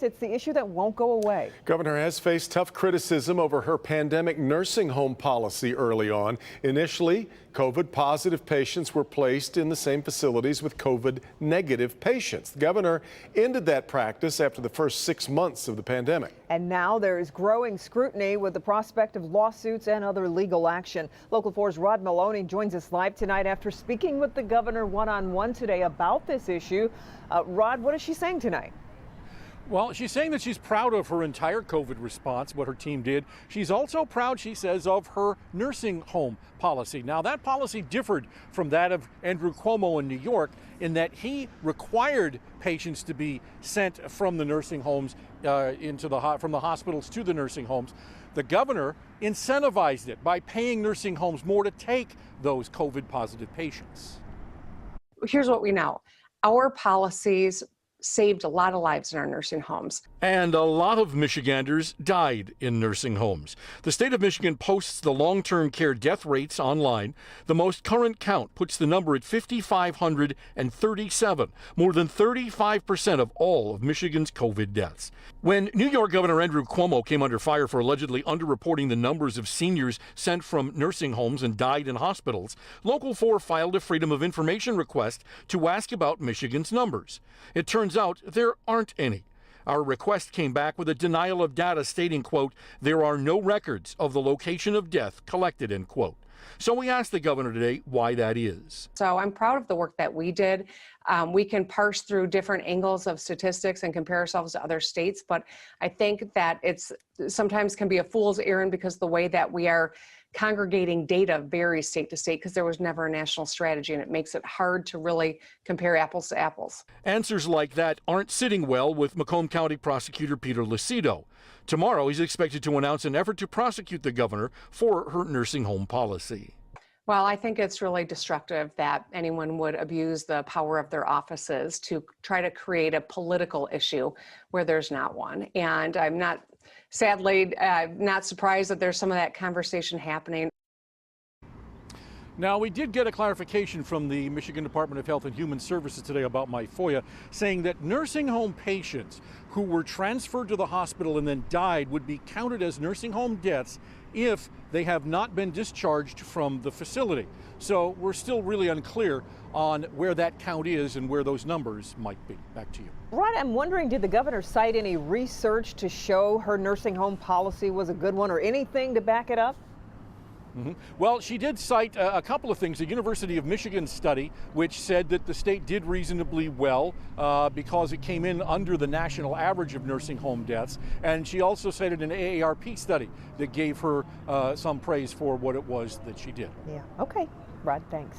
It's the issue that won't go away. Governor has faced tough criticism over her pandemic nursing home policy early on. Initially, COVID-positive patients were placed in the same facilities with COVID-negative patients. The governor ended that practice after the first 6 months of the pandemic. And now there is growing scrutiny with the prospect of lawsuits and other legal action. Local 4's Rod Maloney joins us live tonight after speaking with the governor one-on-one today about this issue. Rod, what is she saying tonight? Well, she's saying that she's proud of her entire COVID response, what her team did. She's also proud, she says, of her nursing home policy. Now, that policy differed from that of Andrew Cuomo in New York in that he required patients to be sent from the nursing homes from the hospitals to the nursing homes. The governor incentivized it by paying nursing homes more to take those COVID-positive patients. Here's what we know. Our policies saved a lot of lives in our nursing homes. And a lot of Michiganders died in nursing homes. The state of Michigan posts the long-term care death rates online. The most current count puts the number at 5,537, more than 35% of all of Michigan's COVID deaths. When New York Governor Andrew Cuomo came under fire for allegedly underreporting the numbers of seniors sent from nursing homes and died in hospitals, Local 4 filed a Freedom of Information request to ask about Michigan's numbers. It turns out there aren't any. Our request came back with a denial of data stating, quote, there are no records of the location of death collected, end quote. So we asked the governor today why that is. So I'm proud of the work that we did. We can parse through different angles of statistics and compare ourselves to other states, but I think that it's sometimes can be a fool's errand because the way that we are congregating data varies state to state because there was never a national strategy, and it makes it hard to really compare apples to apples. Answers like that aren't sitting well with Macomb County Prosecutor Peter Lucido. Tomorrow, he's expected to announce an effort to prosecute the governor for her nursing home policy. Well, I think it's really destructive that anyone would abuse the power of their offices to try to create a political issue where there's not one. And I'm not, sadly, not surprised that there's some of that conversation happening. Now, we did get a clarification from the Michigan Department of Health and Human Services today about my FOIA, saying that nursing home patients who were transferred to the hospital and then died would be counted as nursing home deaths if they have not been discharged from the facility. So we're still really unclear on where that count is and where those numbers might be. Back to you. Rod, I'm wondering, did the governor cite any research to show her nursing home policy was a good one or anything to back it up? Well, she did cite a couple of things. The University of Michigan study, which said that the state did reasonably well because it came in under the national average of nursing home deaths. And she also cited an AARP study that gave her some praise for what it was that she did. Yeah. Okay. Rod, thanks.